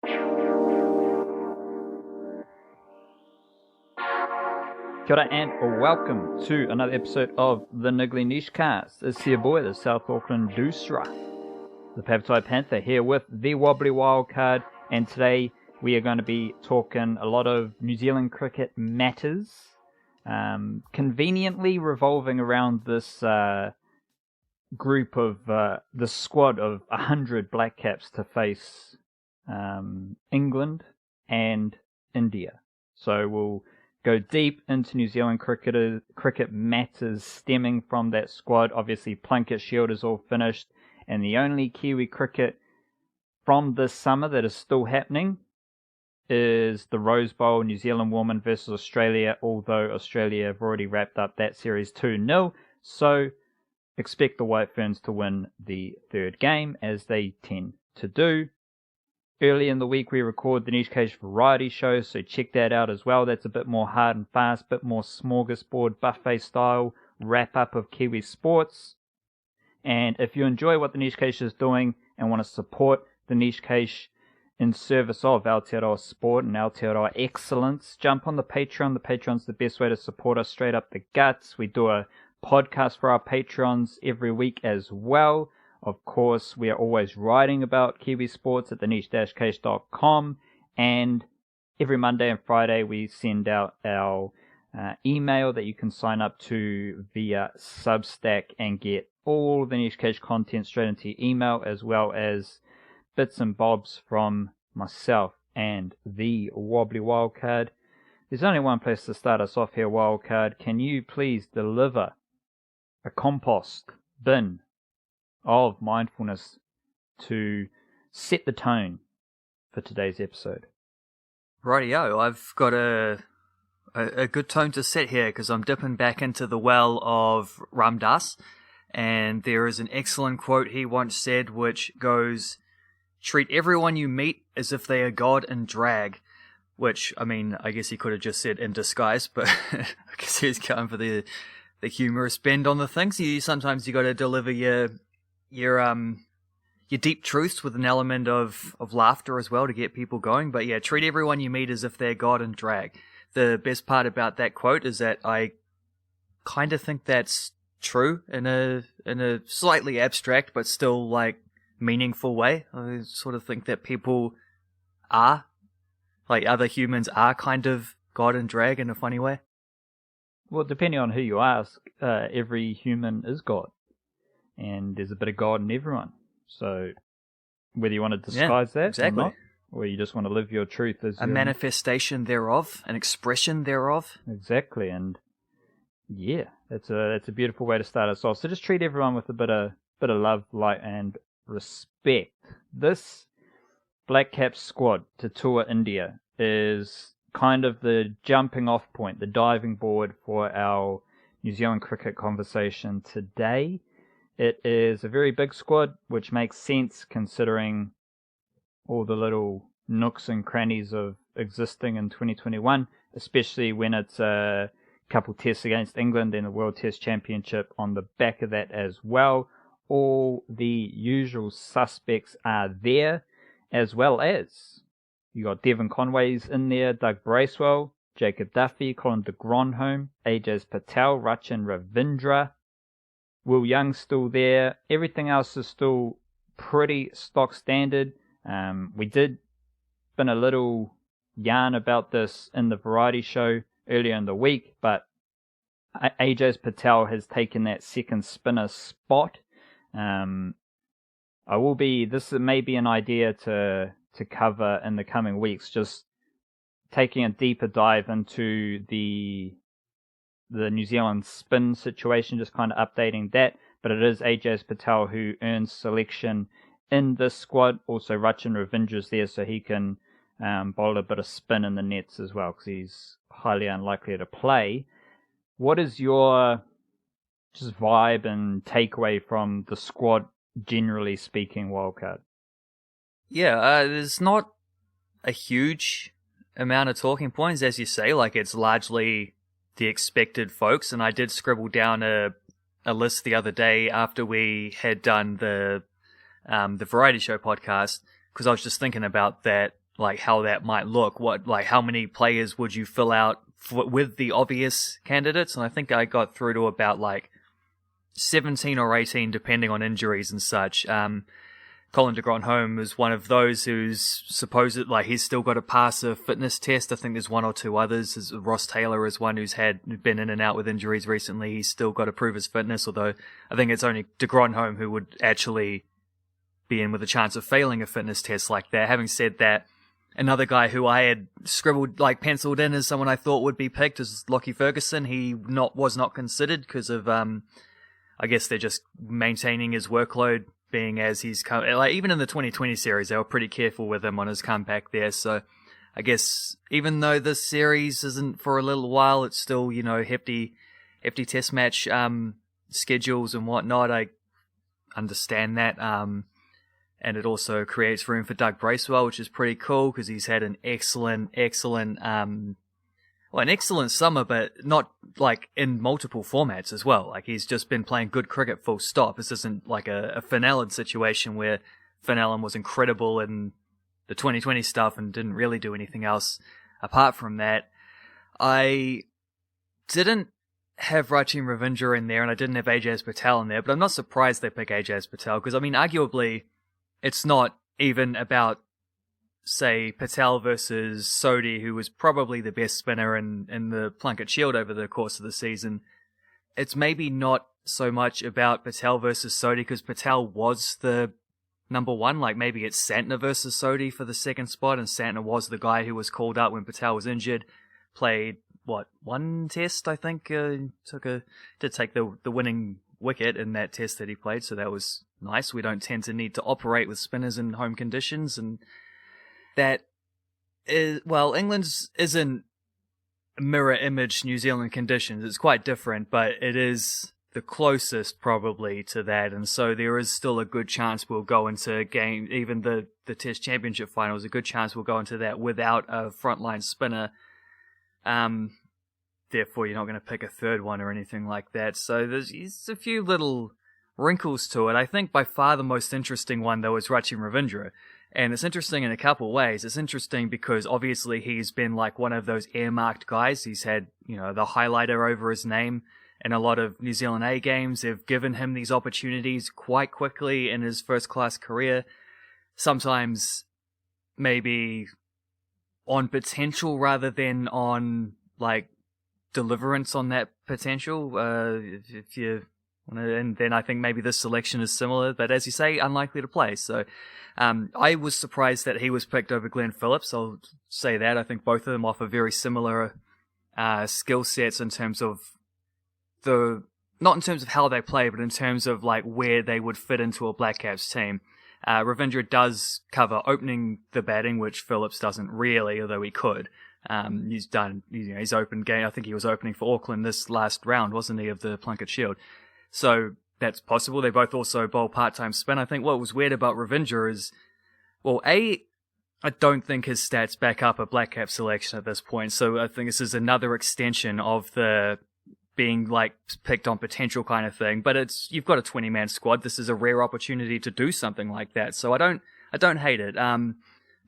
Kia ora and welcome to another episode of the Niggly Niche Cast. It's your boy, the South Auckland Doosra, the Pavtai Panther, here with the Wobbly Wildcard, and today we are going to be talking a lot of New Zealand cricket matters, conveniently revolving around this group of the squad of 100 Blackcaps to face England and India. So we'll go deep into New Zealand cricket matters stemming from that squad. Obviously, Plunket Shield is all finished, and the only Kiwi cricket from this summer that is still happening is the Rose Bowl, New Zealand Women versus Australia, although Australia have already wrapped up that series 2-0, so expect the White Ferns to win the third game, as they tend to do. Early in the week, we record the Niche Cage variety show, so check that out as well. That's a bit more hard and fast, bit more smorgasbord buffet style wrap-up of Kiwi sports. And if you enjoy what the Niche Cage is doing and want to support the Niche Cage in service of Aotearoa sport and Aotearoa excellence, jump on the Patreon. The Patreon's the best way to support us straight up the guts. We do a podcast for our patrons every week as well. Of course, we are always writing about Kiwi sports at theniche-cage.com, and every Monday and Friday we send out our email that you can sign up to via Substack and get all the Niche Cage content straight into your email, as well as bits and bobs from myself and the Wobbly Wildcard. There's only one place to start us off here, Wildcard. Can you please deliver a compost bin of mindfulness to set the tone for today's episode? Rightio, I've got a good tone to set here because I'm dipping back into the well of Ram Dass, and there is an excellent quote he once said which goes, "Treat everyone you meet as if they are God in drag," which, I mean, I guess he could have just said in disguise, but I guess he's going for the humorous bend on the things. Sometimes you got to deliver your deep truths with an element of laughter as well to get people going. But yeah, treat everyone you meet as if they're God in drag. The best part about that quote is that I kind of think that's true in a slightly abstract but still like meaningful way. I sort of think that people are, like other humans are, kind of God in drag in a funny way. Well, depending on who you ask, every human is God. And there's a bit of God in everyone. So whether you want to disguise that exactly, or not, or you just want to live your truth as a manifestation thereof, an expression thereof. Exactly, and yeah, that's a beautiful way to start us off. So just treat everyone with a bit of love, light, and respect. This Blackcaps squad to tour India is kind of the jumping off point, the diving board for our New Zealand cricket conversation today. It is a very big squad, which makes sense considering all the little nooks and crannies of existing in 2021, especially when it's a couple tests against England and the World Test Championship on the back of that as well. All the usual suspects are there, as well as you got Devon Conway's in there, Doug Bracewell, Jacob Duffy, Colin de Grandhomme, Ajaz Patel, Rachin Ravindra, Will Young's still there. Everything else is still pretty stock standard. We did spin a little yarn about this in the variety show earlier in the week, but Ajaz Patel has taken that second spinner spot. This may be an idea to cover in the coming weeks, just taking a deeper dive into the New Zealand spin situation, just kind of updating that. But it is Ajaz Patel who earns selection in this squad. Also, Rachin Ravindra's there, so he can bowl a bit of spin in the nets as well, because he's highly unlikely to play. What is your just vibe and takeaway from the squad, generally speaking, Wildcard? Yeah, there's not a huge amount of talking points, as you say. Like, it's largely the expected folks, and I did scribble down a list the other day after we had done the variety show podcast, because I was just thinking about that like how that might look. How many players would you fill out with the obvious candidates? And I think I got through to about like 17 or 18, depending on injuries and such. Colin de Grandhomme is one of those who's supposed, like, he's still got to pass a fitness test. I think there's one or two others. Ross Taylor is one who's been in and out with injuries recently. He's still got to prove his fitness, although I think it's only de Grandhomme who would actually be in with a chance of failing a fitness test like that. Having said that, another guy who I had penciled in as someone I thought would be picked is Lockie Ferguson. He was not considered because of, I guess they're just maintaining his workload, being as he's come, like, even in the 2020 series, they were pretty careful with him on his comeback there. So I guess even though this series isn't for a little while, it's still, hefty test match schedules and whatnot. I understand that. And it also creates room for Doug Bracewell, which is pretty cool because he's had an excellent summer, but not like in multiple formats as well. Like, he's just been playing good cricket full stop. This isn't like a Finn Allen situation where Finn Allen was incredible in the 2020 stuff and didn't really do anything else apart from that. I didn't have Rachin Ravindra in there and I didn't have Ajaz Patel in there, but I'm not surprised they pick Ajaz Patel because, I mean, arguably it's not even about, say, Patel versus Sodhi, who was probably the best spinner in the Plunket Shield over the course of the season. It's maybe not so much about Patel versus Sodhi because Patel was the number one. Like, maybe it's Santner versus Sodhi for the second spot, and Santner was the guy who was called up when Patel was injured. Played, one test, I think? Did take the winning wicket in that test that he played, so that was nice. We don't tend to need to operate with spinners in home conditions, and that is, well, England's isn't mirror image New Zealand conditions. It's quite different, but it is the closest probably to that, and so there is still a good chance we'll go into game, even the Test Championship final is a good chance we'll go into that without a frontline spinner. Therefore, you're not going to pick a third one or anything like that. So there's a few little wrinkles to it. I think by far the most interesting one, though, is Rachin Ravindra. And it's interesting in a couple of ways. It's interesting because obviously he's been like one of those earmarked guys. He's had, the highlighter over his name in a lot of New Zealand A games. They've given him these opportunities quite quickly in his first-class career. Sometimes maybe on potential rather than on, like, deliverance on that potential. If you want to, and then I think maybe this selection is similar, but as you say, unlikely to play. So I was surprised that he was picked over Glenn Phillips. I'll say that. I think both of them offer very similar skill sets in terms of not in terms of how they play, but in terms of like where they would fit into a Blackcaps team. Ravindra does cover opening the batting, which Phillips doesn't really, although he could. He's done, his open game. I think he was opening for Auckland this last round, wasn't he, of the Plunket Shield? So that's possible. They both also bowl part-time spin. I think what was weird about Ravindra is, well, I don't think his stats back up a Blackcap selection at this point. So I think this is another extension of the being like picked on potential kind of thing. But you've got a 20-man squad. This is a rare opportunity to do something like that. So I don't hate it.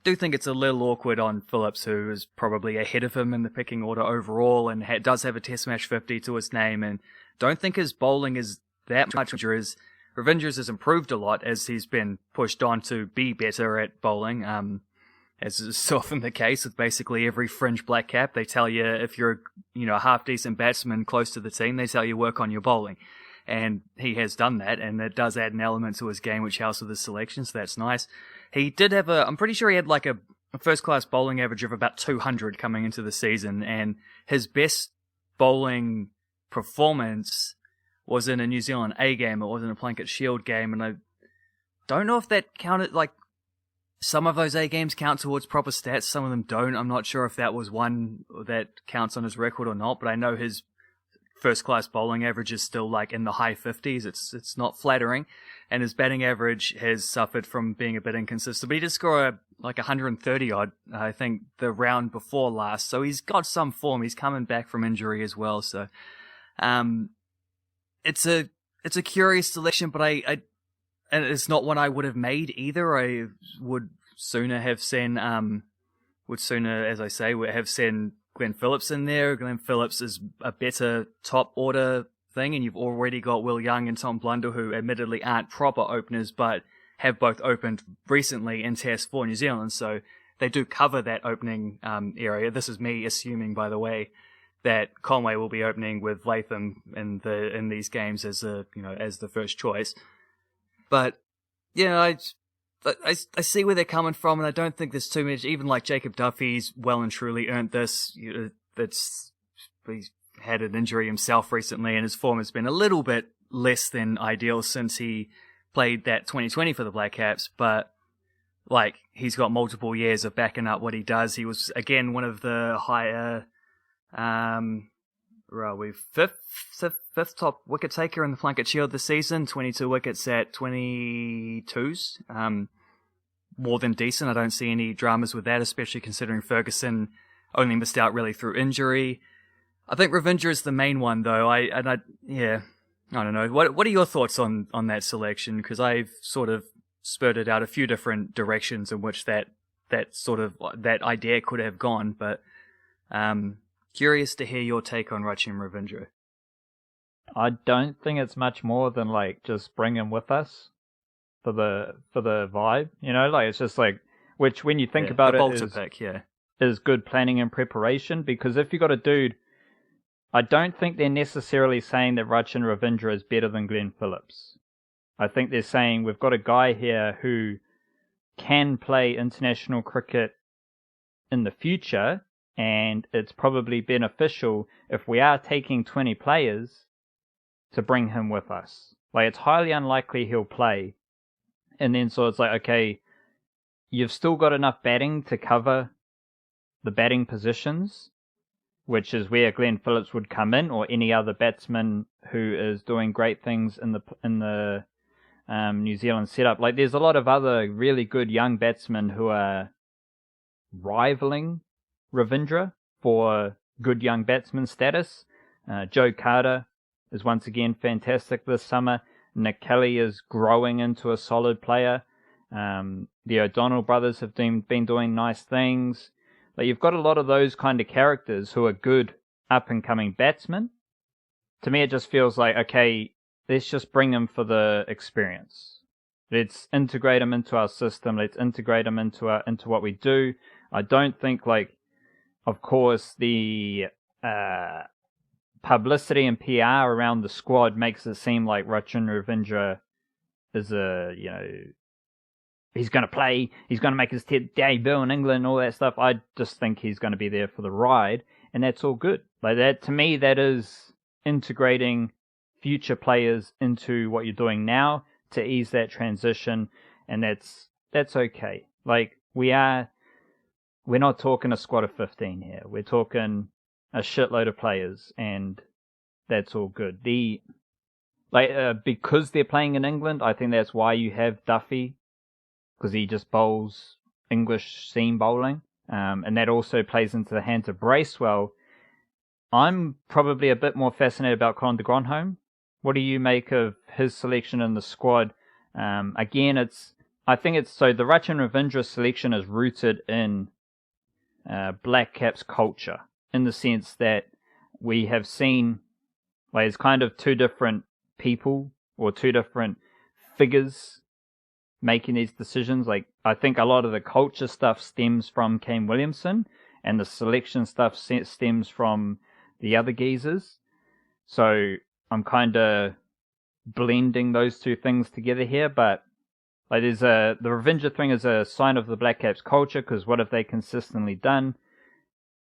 Do think it's a little awkward on Phillips, who is probably ahead of him in the picking order overall and does have a Test Match 50 to his name, and don't think his bowling is that much. Ravindra's has improved a lot as he's been pushed on to be better at bowling, as is often the case with basically every fringe black cap. They tell you if you're a half-decent batsman close to the team, they tell you work on your bowling. And he has done that, and it does add an element to his game which helps with his selection, so that's nice. He did have I'm pretty sure he had like a first-class bowling average of about 200 coming into the season, and his best bowling performance was in a New Zealand A game. It wasn't a Plunket Shield game, and I don't know if that counted, like, some of those A games count towards proper stats, some of them don't. I'm not sure if that was one that counts on his record or not, but I know his first-class bowling average is still like in the high 50s. It's not flattering, and his batting average has suffered from being a bit inconsistent. But he did score like 130 odd, I think, the round before last. So he's got some form. He's coming back from injury as well. So, it's a curious selection, but and it's not one I would have made either. I would sooner have seen would sooner, as I say, have sent Glenn Phillips in there. Glenn Phillips is a better top order thing, and you've already got Will Young and Tom Blundell, who admittedly aren't proper openers, but have both opened recently in Test for New Zealand, so they do cover that opening area. This is me assuming, by the way, that Conway will be opening with Latham in these games as the first choice. But yeah, I see where they're coming from, and I don't think there's too much. Even like Jacob Duffy's well and truly earned this. He's had an injury himself recently, and his form has been a little bit less than ideal since he played that 2020 for the Blackcaps. But like, he's got multiple years of backing up what he does. He was again one of the higher, fifth top wicket taker in the Plunket Shield this season. 22 wickets at 22s. More than decent. I don't see any dramas with that, especially considering Ferguson only missed out really through injury. I think Ravindra is the main one, though. I don't know. What are your thoughts on that selection? Because I've sort of spurted out a few different directions in which that idea could have gone, but curious to hear your take on Rachin Ravindra. I don't think it's much more than like just bring him with us for the vibe, like it's just like, which when you think about it is good planning and preparation, because if you got a dude, I don't think they're necessarily saying that Rachin Ravindra is better than Glenn Phillips. I think they're saying we've got a guy here who can play international cricket in the future, and it's probably beneficial if we are taking 20 players to bring him with us. Like, it's highly unlikely he'll play. And then so it's like, okay, you've still got enough batting to cover the batting positions, which is where Glenn Phillips would come in, or any other batsman who is doing great things in the New Zealand setup. Like, there's a lot of other really good young batsmen who are rivaling Ravindra for good young batsman status. Joe Carter is once again fantastic this summer. Nick Kelly is growing into a solid player. The O'Donnell brothers have been doing nice things. Like, you've got a lot of those kind of characters who are good up-and-coming batsmen. To me, it just feels like, okay, let's just bring them for the experience. Let's integrate them into our system. Let's integrate them into what we do. I don't think, like, of course, the publicity and PR around the squad makes it seem like Rachin Ravindra is he's going to play, he's going to make his debut in England and all that stuff. I just think he's going to be there for the ride, and that's all good. Like, that, to me, that is integrating future players into what you're doing now to ease that transition, and that's okay. Like, we're not talking a squad of 15 here. We're talking a shitload of players, and that's all good. Because they're playing in England, I think that's why you have Duffy, because he just bowls English seam bowling, and that also plays into the hands of Bracewell. I'm probably a bit more fascinated about Colin de Grandhomme. What do you make of his selection in the squad? Again, I think it's so the Rachin Ravindra selection is rooted in Blackcaps culture, in the sense that we have seen, like, it's kind of two different people or two different figures making these decisions. Like, I think a lot of the culture stuff stems from Kane Williamson, and the selection stuff stems from the other geezers. So I'm kind of blending those two things together here, but like, the Ravindra thing is a sign of the Blackcaps culture, because what have they consistently done?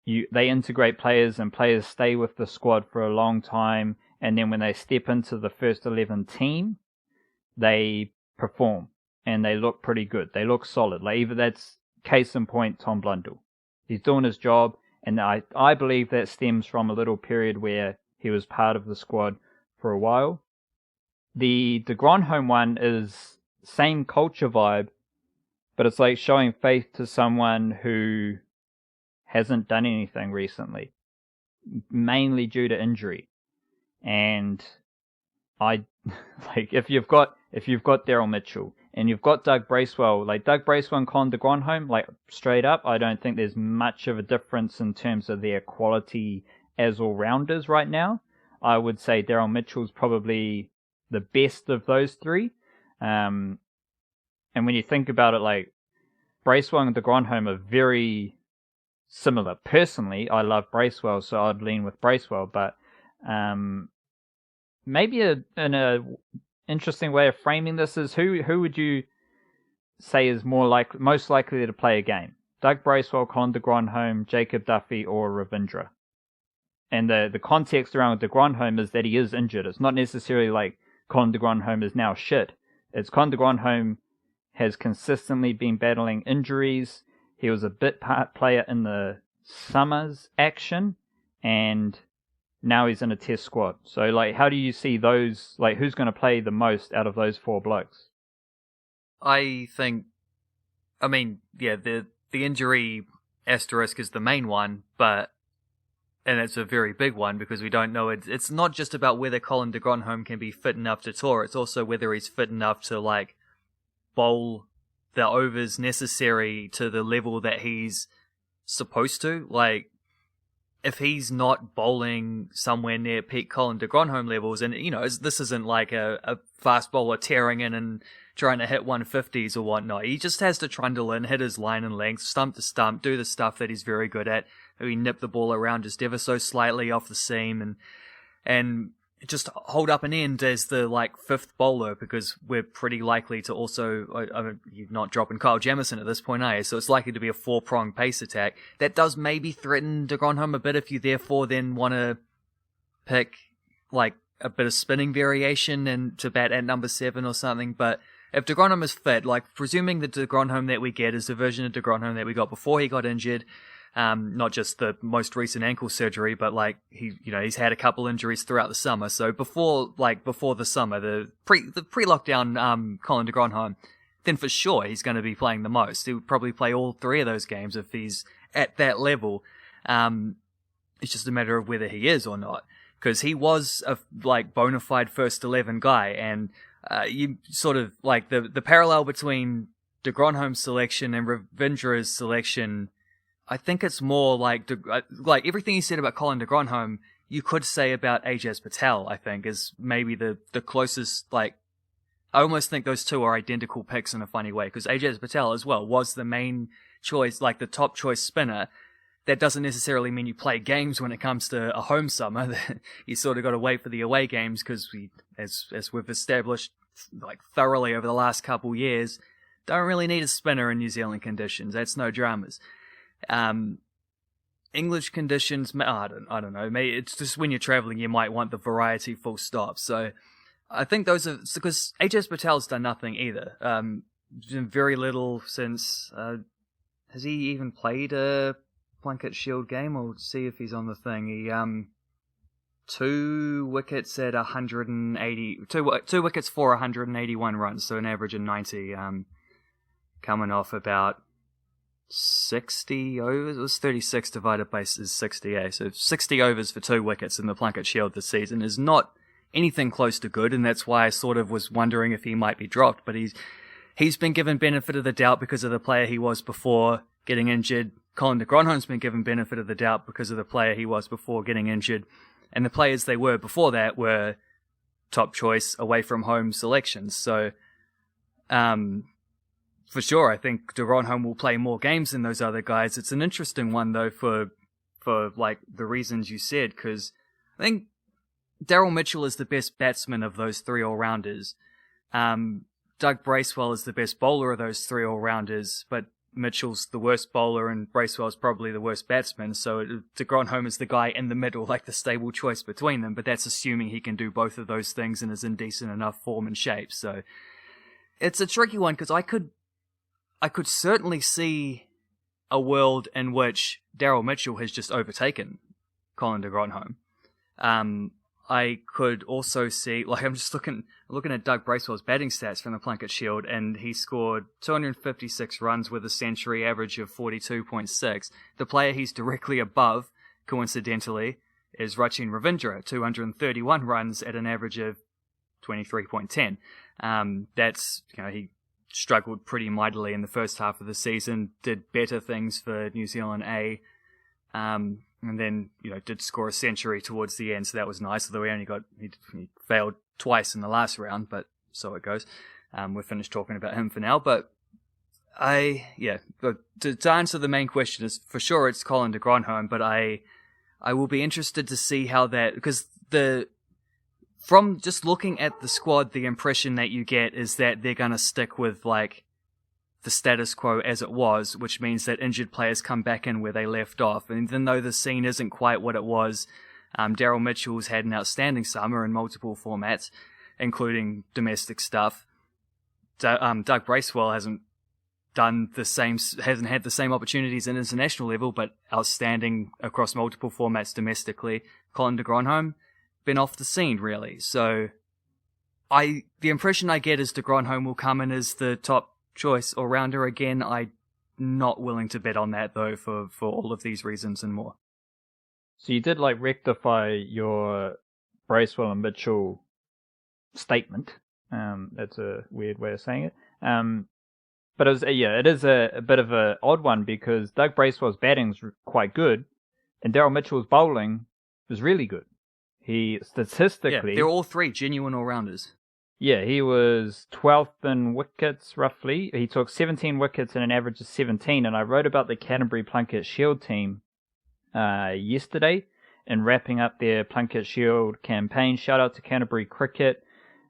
They integrate players, and players stay with the squad for a long time, and then when they step into the first 11 team, they perform, and they look pretty good. They look solid. Like, even that's case in point, Tom Blundell. He's doing his job, and I believe that stems from a little period where he was part of the squad for a while. The de Grandhomme one is same culture vibe, but it's like showing faith to someone who hasn't done anything recently, mainly due to injury. And I like, if you've got Daryl Mitchell, and you've got Doug Bracewell. Like Doug Bracewell and Colin de Grandhomme, like straight up, I don't think there's much of a difference in terms of their quality as all-rounders right now. I would say Daryl Mitchell's probably the best of those three. And when you think about it, like Bracewell and de Grandhomme are very similar. Personally, I love Bracewell, so I'd lean with Bracewell, but maybe in a interesting way of framing this is who would you say is most likely to play a game? Doug Bracewell, Colin de Grandhomme, Jacob Duffy, or Ravindra? And the context around de Grandhomme is that he is injured. It's not necessarily like Colin de Grandhomme is now shit. It's Colin de Grandhomme has consistently been battling injuries. He was a bit part player in the Summers action, and now he's in a test squad. So, like, how do you see those, like, who's going to play the most out of those four blokes? I mean, yeah, the injury asterisk is the main one, and it's a very big one because we don't know it's not just about whether Colin de Grandhomme can be fit enough to tour, it's also whether he's fit enough to, like, bowl the overs necessary to the level that he's supposed to. Like, if he's not bowling somewhere near peak Colin de Grandhomme levels, and, you know, this isn't like a fast bowler tearing in and trying to hit 150s or whatnot. He just has to trundle in, hit his line and length, stump to stump, do the stuff that he's very good at. He nip the ball around just ever so slightly off the seam and just hold up an end as the, like, fifth bowler, because we're pretty likely to also, you're not dropping Kyle Jamieson at this point, are you? So it's likely to be a four-pronged pace attack. That does maybe threaten de Grandhomme a bit if you therefore then want to pick, like, a bit of spinning variation and to bat at number 7 or something. But if de Grandhomme is fit, like, presuming the de Grandhomme that we get is the version of de Grandhomme that we got before he got injured, not just the most recent ankle surgery, but, like, he's had a couple injuries throughout the summer. So before the summer, the pre-lockdown Colin de Grandhomme, then for sure he's going to be playing the most. He would probably play all 3 of those games if he's at that level. It's just a matter of whether he is or not, because he was a, like, bona fide first 11 guy, and you sort of, like, the parallel between de Grandhomme's selection and Ravindra's selection, I think it's more like everything you said about Colin de Grandhomme, you could say about Ajaz Patel, I think, is maybe the closest, like, I almost think those two are identical picks in a funny way, because Ajaz Patel as well was the main choice, like the top choice spinner. That doesn't necessarily mean you play games when it comes to a home summer. You sort of got to wait for the away games, because as we've established, like, thoroughly over the last couple years, don't really need a spinner in New Zealand conditions. That's no dramas. English conditions, I don't know. Maybe it's just when you're traveling, you might want the variety full stop. So I think those are, because Ajaz Patel's done nothing either. Very little since, has he even played a Plunket Shield game? We'll see if he's on the thing. He, 2 wickets at 180, two wickets for 181 runs, so an average of 90, coming off about 60 overs. It was 36 divided by 60, so 60 overs for 2 wickets in the Plunket Shield this season is not anything close to good, and that's why I sort of was wondering if he might be dropped, but he's been given benefit of the doubt because of the player he was before getting injured. Colin de Grandhomme's been given benefit of the doubt because of the player he was before getting injured, and the players they were before that were top choice away from home selections. So for sure, I think de Grandhomme will play more games than those other guys. It's an interesting one, though, for like the reasons you said, because I think Daryl Mitchell is the best batsman of those 3 all-rounders. Doug Bracewell is the best bowler of those 3 all-rounders, but Mitchell's the worst bowler and Bracewell's probably the worst batsman, so de Grandhomme is the guy in the middle, like the stable choice between them, but that's assuming he can do both of those things and is in decent enough form and shape. So it's a tricky one, because I could certainly see a world in which Daryl Mitchell has just overtaken Colin de Grandhomme. I could also see, like, I'm just looking at Doug Bracewell's batting stats from the Plunket Shield, and he scored 256 runs with a century average of 42.6. The player he's directly above, coincidentally, is Rachin Ravindra, 231 runs at an average of 23.10. That's, he struggled pretty mightily in the first half of the season, did better things for New Zealand A, and then, did score a century towards the end, so that was nice, although he failed twice in the last round, but so it goes. We're finished talking about him for now, but to answer the main question is, for sure it's Colin de Grandhomme, but I will be interested to see how that, because from just looking at the squad, the impression that you get is that they're going to stick with, like, the status quo as it was, which means that injured players come back in where they left off. And even though the scene isn't quite what it was, Daryl Mitchell's had an outstanding summer in multiple formats, including domestic stuff. Doug Bracewell hasn't had the same opportunities at international level, but outstanding across multiple formats domestically. Colin de Grandhomme been off the scene, really. So the impression I get is de Grandhomme will come in as the top choice all-rounder again. I'm not willing to bet on that, though, for all of these reasons and more. So you did, rectify your Bracewell and Mitchell statement. That's a weird way of saying it. But it is a bit of an odd one, because Doug Bracewell's batting's quite good, and Daryl Mitchell's bowling is really good. He statistically... Yeah, they're all three genuine all-rounders. Yeah, he was 12th in wickets, roughly. He took 17 wickets and an average of 17, and I wrote about the Canterbury Plunket Shield team yesterday in wrapping up their Plunket Shield campaign. Shout out to Canterbury Cricket,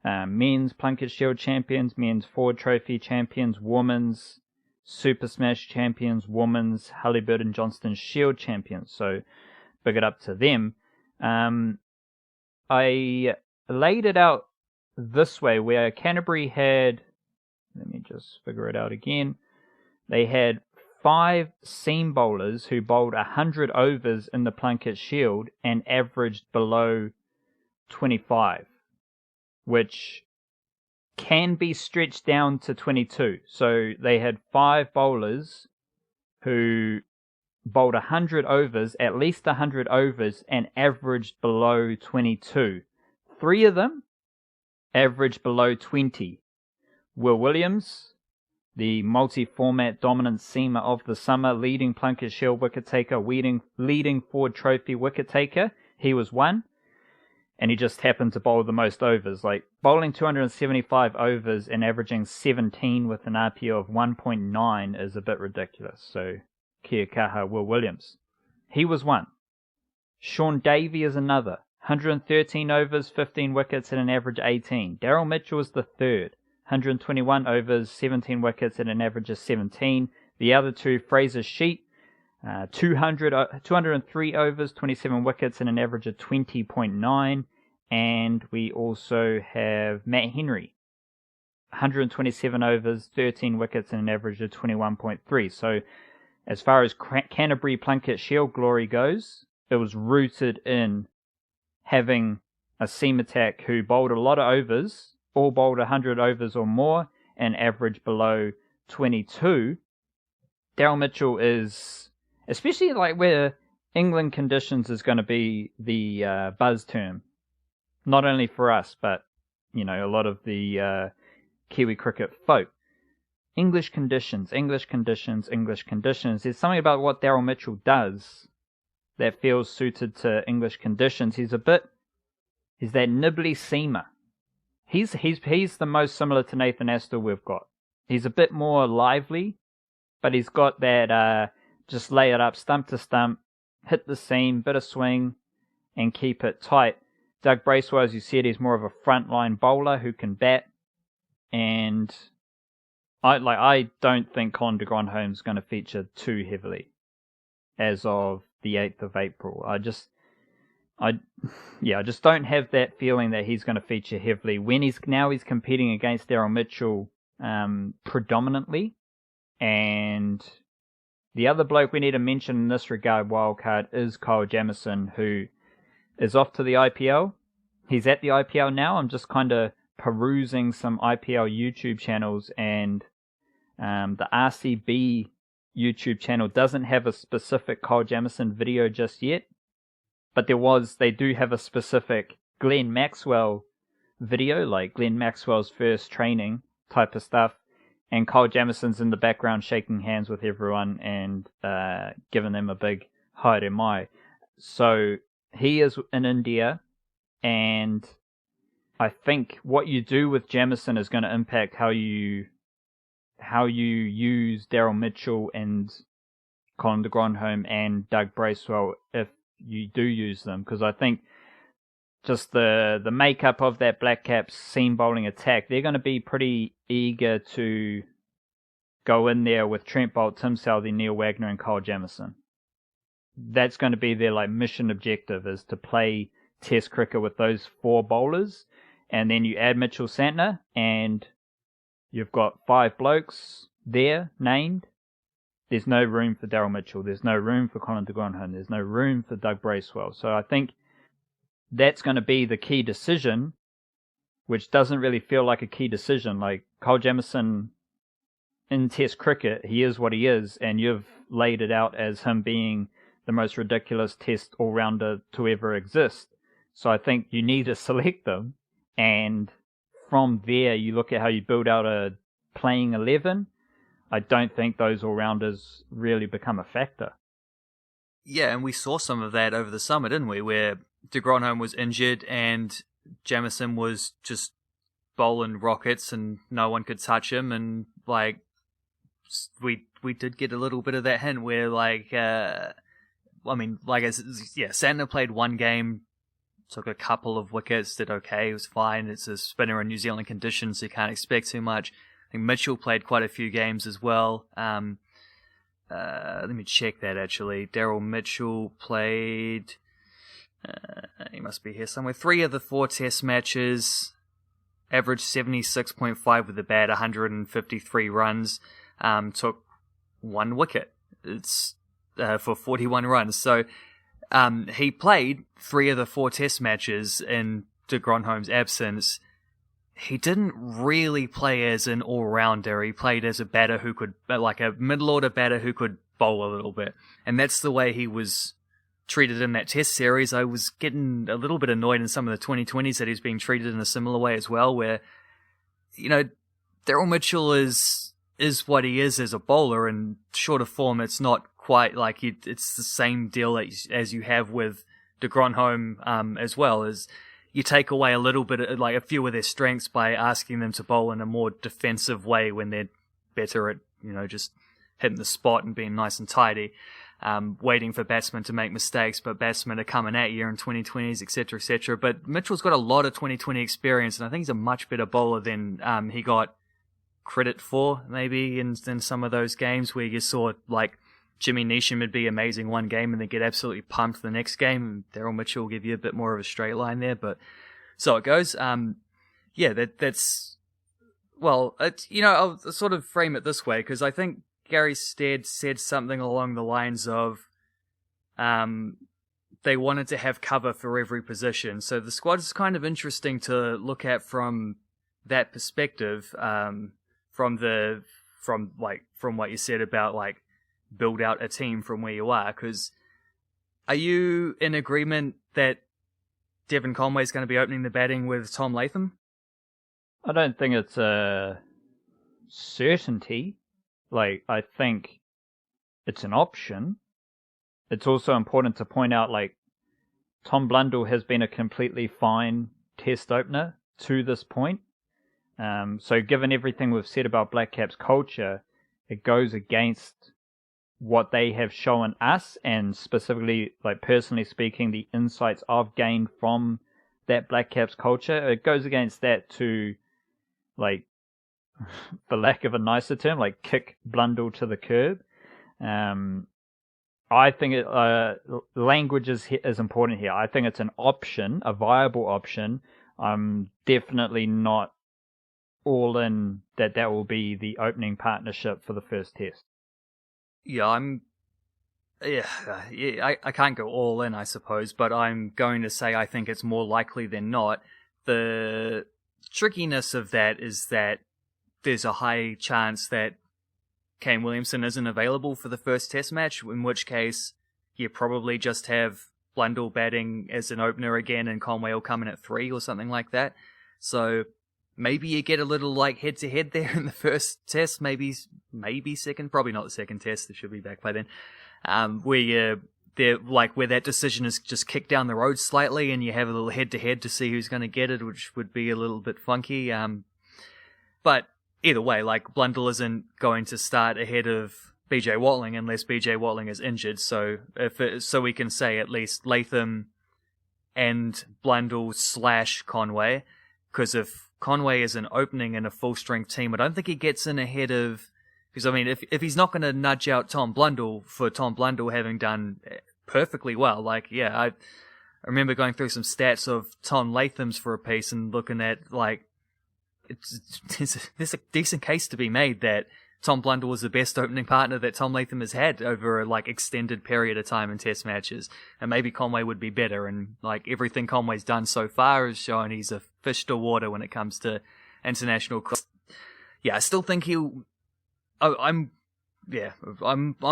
men's Plunket Shield champions, men's Ford Trophy champions, women's Super Smash champions, women's Halliburton Johnston Shield champions. So big it up to them. I laid it out this way, where Canterbury had, let me just figure it out again, they had 5 seam bowlers who bowled 100 overs in the Plunket Shield and averaged below 25, which can be stretched down to 22. So they had 5 bowlers who bowled 100 overs, at least 100 overs, and averaged below 22. 3 of them averaged below 20. Will Williams, the multi-format dominant seamer of the summer, leading Plunket Shield wicket taker, leading Ford Trophy wicket taker, he was 1. And he just happened to bowl the most overs, bowling 275 overs and averaging 17 with an RPO of 1.9 is a bit ridiculous. So, kia kaha, Will Williams. He was 1. Sean Davey is another. 113 overs, 15 wickets and an average 18. Daryl Mitchell was the 3rd. 121 overs, 17 wickets and an average of 17. The other 2, Fraser Sheet, 203 overs, 27 wickets and an average of 20.9. And we also have Matt Henry, 127 overs, 13 wickets and an average of 21.3. So as far as Canterbury Plunket Shield glory goes, it was rooted in having a seam attack who bowled a lot of overs, all bowled 100 overs or more, and averaged below 22. Daryl Mitchell is, especially where England conditions is going to be the buzz term, not only for us, but a lot of the Kiwi cricket folk. English conditions. There's something about what Daryl Mitchell does that feels suited to English conditions. He's that nibbly seamer. He's the most similar to Nathan Astor we've got. He's a bit more lively, but he's got that just lay it up, stump to stump, hit the seam, bit of swing, and keep it tight. Doug Bracewell, as you said, he's more of a frontline bowler who can bat, and I don't think Colin de Grandhomme's going to feature too heavily as of the 8th of April. I just don't have that feeling that he's going to feature heavily when he's competing against Daryl Mitchell predominantly. And the other bloke we need to mention in this regard, wildcard, is Kyle Jamieson, who is off to the IPL. He's at the IPL now. I'm just kind of perusing some IPL YouTube channels, and the RCB YouTube channel doesn't have a specific Kyle Jamieson video just yet, but they do have a specific Glenn Maxwell video, like Glenn Maxwell's first training type of stuff, and Kyle Jamison's in the background shaking hands with everyone and giving them a big haere mai. So he is in India, and I think what you do with Jamison is going to impact how you use Daryl Mitchell and Colin de Grandhomme and Doug Bracewell if you do use them, because I think just the makeup of that Blackcaps seam bowling attack, they're going to be pretty eager to go in there with Trent Boult, Tim Southee, Neil Wagner, and Kyle Jamison. That's going to be their mission objective, is to play Test cricket with those 4 bowlers, and then you add Mitchell Santner, and you've got 5 blokes there named. There's no room for Daryl Mitchell. There's no room for Colin de Grandhomme. There's no room for Doug Bracewell. So I think that's going to be the key decision, which doesn't really feel like a key decision. Like Kyle Jamison in Test cricket, he is what he is, and you've laid it out as him being the most ridiculous Test all-rounder to ever exist. So I think you need to select them, and from there you look at how you build out a playing 11. I don't think those all-rounders really become a factor. Yeah, and we saw some of that over the summer, didn't we? Where de Grandhomme was injured and Jamison was just bowling rockets and no one could touch him. And, like, we did get a little bit of that hint where, like, Santner played 1 game, took a couple of wickets, did okay, it was fine. It's a spinner in New Zealand conditions, so you can't expect too much. I think Mitchell played quite a few games as well. Let me check that, actually. Daryl Mitchell played... he must be here somewhere. 3 of the 4 Test matches. Averaged 76.5 with the bat, 153 runs. Took 1 wicket. It's for 41 runs. So he played 3 of the 4 Test matches in de Grandhomme's absence. He didn't really play as an all-rounder. He played as a batter who could, like a middle-order batter who could bowl a little bit. And that's the way he was treated in that Test series. I was getting a little bit annoyed in some of the 2020s that he's being treated in a similar way as well, where, you know, Daryl Mitchell is what he is as a bowler, and shorter form, it's not quite like it's the same deal as you have with de Grandhomme as well, as you take away a little bit of, like, a few of their strengths by asking them to bowl in a more defensive way when they're better at, you know, just hitting the spot and being nice and tidy, waiting for batsmen to make mistakes, but batsmen are coming at you in 2020s, etc., etc. But Mitchell's got a lot of 2020 experience, and I think he's a much better bowler than he got credit for, maybe, in some of those games where you saw, like, Jimmy Neesham would be amazing one game and then get absolutely pumped the next game, and Daryl Mitchell will give you a bit more of a straight line there, but so it goes. That's well, I'll sort of frame it this way, because I think Gary Stead said something along the lines of they wanted to have cover for every position. So the squad is kind of interesting to look at from that perspective, from what you said about, like, build out a team from where you are. Because are you in agreement that Devon Conway is going to be opening the batting with Tom Latham? I don't think it's a certainty. Like, I think it's an option. It's also important to point out, like, Tom Blundell has been a completely fine Test opener to this point. So given everything we've said about Blackcaps culture, it goes against what they have shown us, and specifically, like, personally speaking, the insights I've gained from that Blackcaps culture. It goes against that to, like, for lack of a nicer term, like, kick Blundell to the curb. I think language is important here. I think it's an option, a viable option. I'm definitely not all in that will be the opening partnership for the first Test. Yeah, I can't go all in, I suppose, but I'm going to say I think it's more likely than not. The trickiness of that is that there's a high chance that Kane Williamson isn't available for the first Test match, in which case you probably just have Blundell batting as an opener again and Conway will come in at 3 or something like that. So maybe you get a little like head-to-head there in the first test, maybe second, probably not the second test, they should be back by then, where that decision is just kicked down the road slightly and you have a little head-to-head to see who's going to get it, which would be a little bit funky. But either way, like, Blundell isn't going to start ahead of BJ Watling unless BJ Watling is injured. So so we can say at least Latham and Blundell / Conway, because if Conway is an opening in a full-strength team, I don't think he gets in ahead of... Because, I mean, if he's not going to nudge out Tom Blundell for Tom Blundell having done perfectly well, like, yeah, I remember going through some stats of Tom Latham's for a piece and looking at, like, there's a decent case to be made that Tom Blundell was the best opening partner that Tom Latham has had over a, like, extended period of time in test matches. And maybe Conway would be better. And, like, everything Conway's done so far has shown he's a fish to water when it comes to international... Yeah, I still think he'll... I'm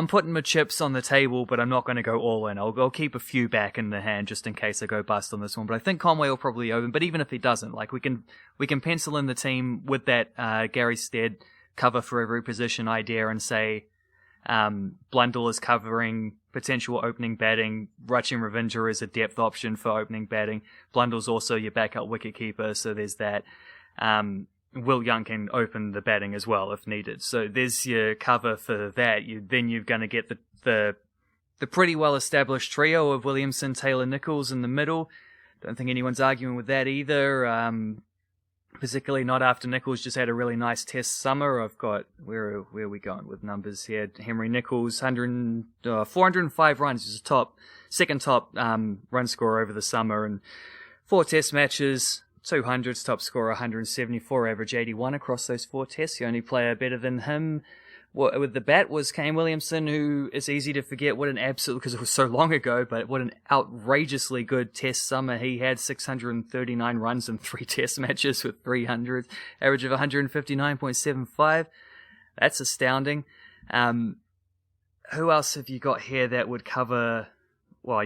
putting my chips on the table, but I'm not going to go all in. I'll keep a few back in the hand just in case I go bust on this one. But I think Conway will probably open. But even if he doesn't, like, we can pencil in the team with that Gary Stead cover for every position idea and say Blundell is covering potential opening batting. Rachin Ravindra is a depth option for opening batting. Blundell's also your backup wicketkeeper, so there's that. Will Young can open the batting as well if needed. So there's your cover for that. You're going to get the pretty well established trio of Williamson, Taylor, Nichols in the middle. Don't think anyone's arguing with that either. Particularly not after Nichols just had a really nice test summer. I've got, where are we going with numbers here? Henry Nichols, 405 runs, is second top run scorer over the summer, and 4 test matches, 200s, top scorer 174, average 81 across those 4 tests. The only player better than him with the bat was Kane Williamson, who is easy to forget what an absolute, because it was so long ago, but what an outrageously good test summer he had. 639 runs in 3 test matches with 300, average of 159.75. That's astounding. Who else have you got here that would cover? Well,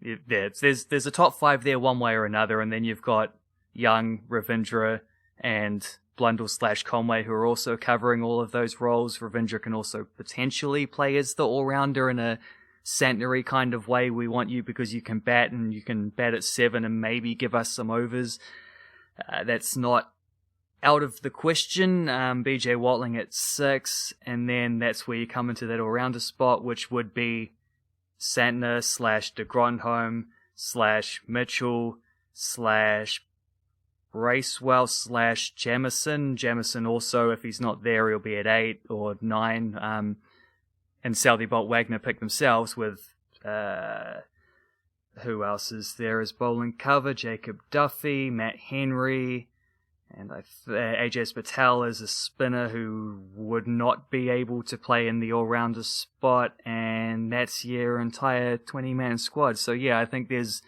there's a top 5 there one way or another, and then you've got Young, Ravindra, and Blundell / Conway, who are also covering all of those roles. Ravindra can also potentially play as the all-rounder in a Santneri kind of way. We want you because you can bat, and you can bat at 7 and maybe give us some overs. That's not out of the question. BJ Watling at 6, and then that's where you come into that all-rounder spot, which would be Santner / de Grandhomme / Mitchell / Bracewell / Jamieson. Jamieson also, if he's not there, he'll be at 8 or 9. And Southey Bolt Wagner pick themselves with, who else is there as bowling cover? Jacob Duffy, Matt Henry, and AJ Patel is a spinner who would not be able to play in the all-rounder spot, and that's your entire 20-man squad. So yeah, I think there's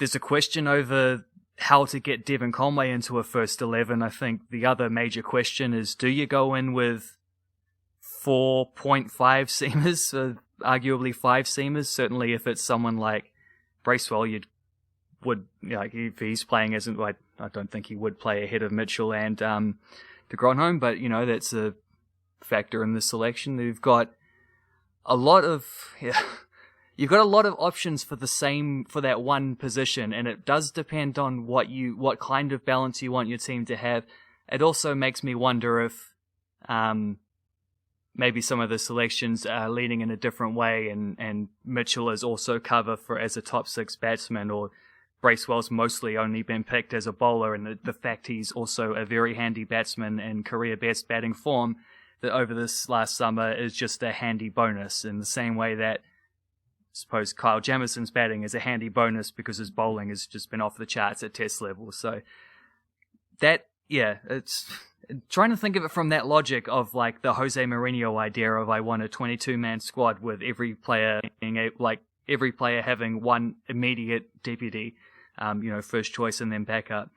a question over how to get Devon Conway into a first 11. I think the other major question is, do you go in with 4.5 seamers, arguably 5 seamers? Certainly if it's someone like Bracewell, if he's playing as, I don't think he would play ahead of Mitchell and de Grandhomme, but that's a factor in the selection. You've got a lot of options for that one position, and it does depend on what kind of balance you want your team to have. It also makes me wonder if maybe some of the selections are leaning in a different way, and Mitchell is also cover as a top 6 batsman, or Bracewell's mostly only been picked as a bowler, and the fact he's also a very handy batsman and career best batting form that over this last summer is just a handy bonus, in the same way that I suppose Kyle Jamieson's batting is a handy bonus because his bowling has just been off the charts at test level. So that, yeah, it's trying to think of it from that logic of like the Jose Mourinho idea of I want a 22-man squad with every player having one immediate deputy, first choice and then backup.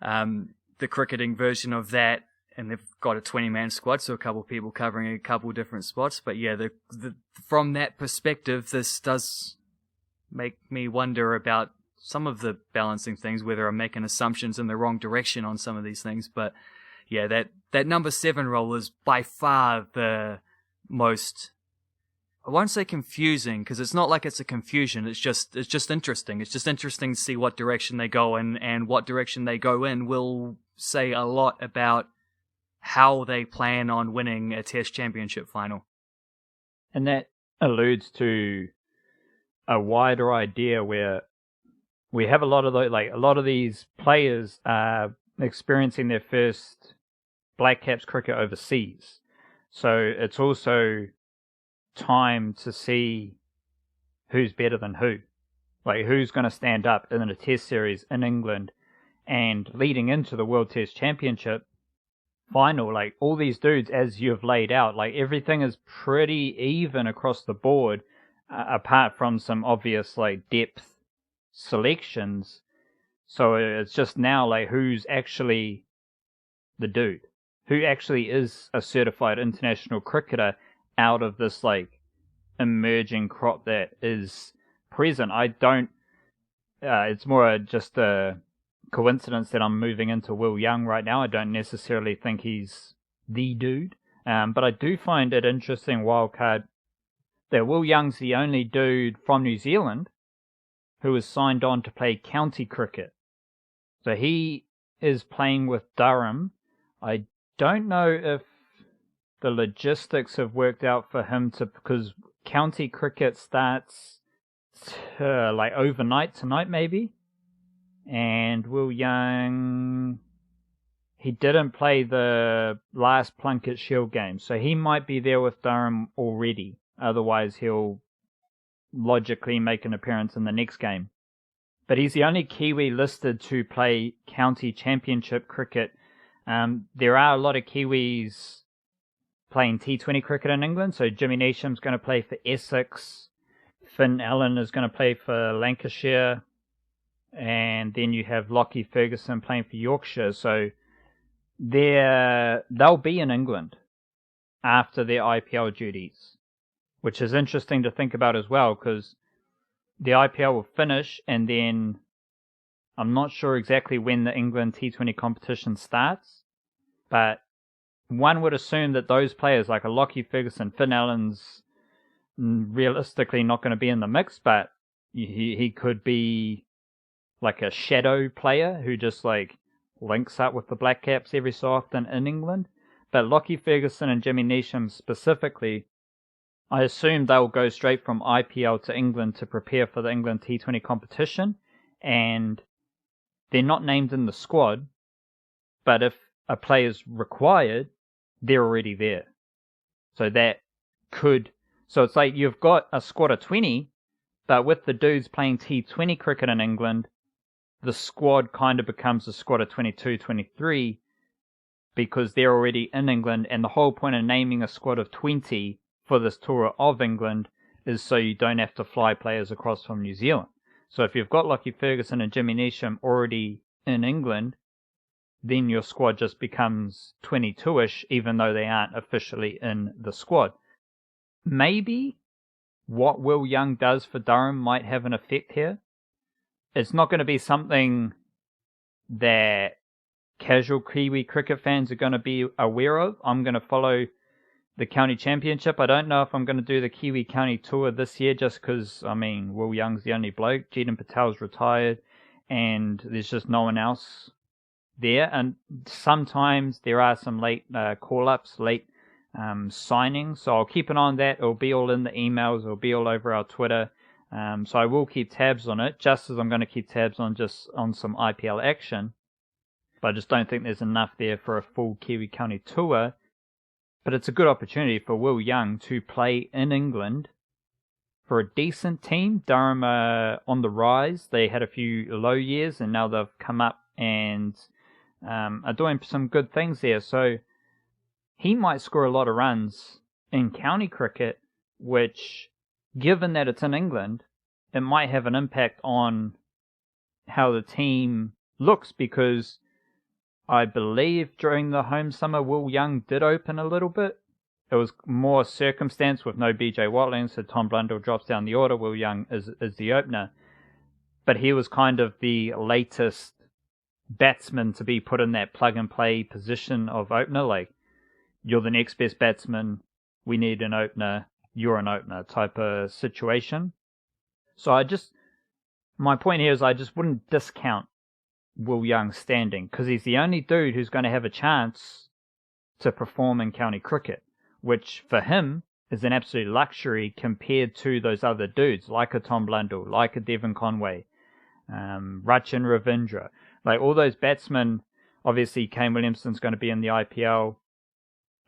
The cricketing version of that, and they've got a 20-man squad, so a couple of people covering a couple different spots. But yeah, from that perspective, this does make me wonder about some of the balancing things, whether I'm making assumptions in the wrong direction on some of these things. But yeah, that number 7 role is by far the most, I won't say confusing, because it's not like it's a confusion. It's just interesting. It's just interesting to see what direction they go in, and what direction they go in will say a lot about how they plan on winning a Test championship final. And that alludes to a wider idea where we have a lot of these players are experiencing their first Blackcaps cricket overseas. So it's also time to see who's better than who. Like, who's going to stand up in a Test series in England, and leading into the World Test Championship final, like, all these dudes, as you've laid out, like, everything is pretty even across the board, apart from some obvious, like, depth selections. So it's just now, like, who's actually the dude? Who actually is a certified international cricketer out of this, like, emerging crop that is present? I don't, it's more just a coincidence that I'm moving into Will Young right now. I don't necessarily think he's the dude, but I do find it interesting, wildcard, that Will Young's the only dude from New Zealand who is signed on to play county cricket. So he is playing with Durham. I don't know if the logistics have worked out for him because county cricket starts like overnight tonight maybe. And Will Young, he didn't play the last Plunket Shield game, so he might be there with Durham already. Otherwise, he'll logically make an appearance in the next game. But he's the only Kiwi listed to play county championship cricket. There are a lot of Kiwis playing T20 cricket in England, so Jimmy Neesham's going to play for Essex, Finn Allen is going to play for Lancashire, and then you have Lockie Ferguson playing for Yorkshire. So they'll be in England after their IPL duties, which is interesting to think about as well, because the IPL will finish, and then I'm not sure exactly when the England T20 competition starts, but one would assume that those players like a Lockie Ferguson, Finn Allen's realistically not going to be in the mix, but he could be like a shadow player who just like links up with the Blackcaps every so often in England. But Lockie Ferguson and Jimmy Neesham specifically, I assume they'll go straight from IPL to England to prepare for the England T20 competition, and they're not named in the squad, but if a player's required, they're already there. So it's like you've got a squad of 20, but with the dudes playing T20 cricket in England, the squad kind of becomes a squad of 22, 23, because they're already in England, and the whole point of naming a squad of 20 for this tour of England is so you don't have to fly players across from New Zealand. So if you've got Lockie Ferguson and Jimmy Neesham already in England, then your squad just becomes 22-ish, even though they aren't officially in the squad. Maybe what Will Young does for Durham might have an effect here. It's not going to be something that casual Kiwi cricket fans are going to be aware of. I'm going to follow the county championship. I don't know if I'm going to do the Kiwi county tour this year, just because, I mean, Will Young's the only bloke. Jeetan Patel's retired, and there's just no one else there. And sometimes there are some late call-ups, late signings, so I'll keep an eye on that. It'll be all in the emails. It'll be all over our Twitter. So I will keep tabs on it, just as I'm going to keep tabs on some IPL action. But I just don't think there's enough there for a full Kiwi County tour. But it's a good opportunity for Will Young to play in England for a decent team. Durham are on the rise. They had a few low years, and now they've come up and are doing some good things there. So he might score a lot of runs in county cricket, which, given that it's in England, it might have an impact on how the team looks, because I believe during the home summer, Will Young did open a little bit. It was more circumstance with no BJ Watling, so Tom Blundell drops down the order. Will Young is the opener. but he was kind of the latest batsman to be put in that plug-and-play position of opener. Like, you're the next best batsman, we need an opener, you're an opener type of situation. So my point here is I just wouldn't discount Will Young's standing, because he's the only dude who's going to have a chance to perform in county cricket, which for him is an absolute luxury compared to those other dudes, like a Tom Blundell, like a Devon Conway, Rachin Ravindra. Like, all those batsmen, obviously Kane Williamson's going to be in the IPL,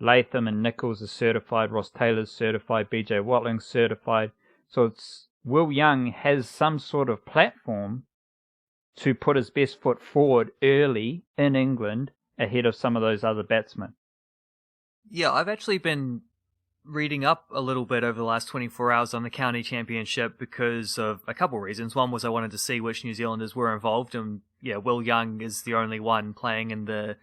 Latham and Nichols are certified, Ross Taylor's certified, BJ Watling's certified. So Will Young has some sort of platform to put his best foot forward early in England ahead of some of those other batsmen. Yeah, I've actually been reading up a little bit over the last 24 hours on the county championship because of a couple of reasons. One was I wanted to see which New Zealanders were involved, and yeah, Will Young is the only one playing in the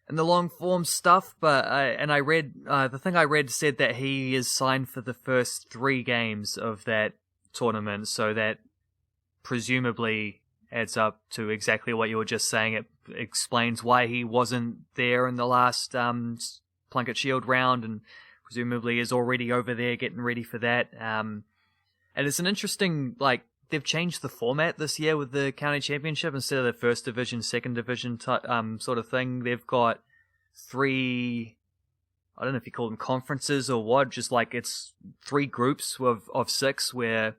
long form stuff. But I read the thing I read said that he is signed for the first 3 games of that tournament, so that presumably adds up to exactly what you were just saying. It explains why he wasn't there in the last Plunket Shield round, and presumably is already over there getting ready for that. And it's an interesting, like, they've changed the format this year with the county championship. Instead of the first division, second division sort of thing, they've got 3, I don't know if you call them conferences or what, just like it's 3 groups of 6 where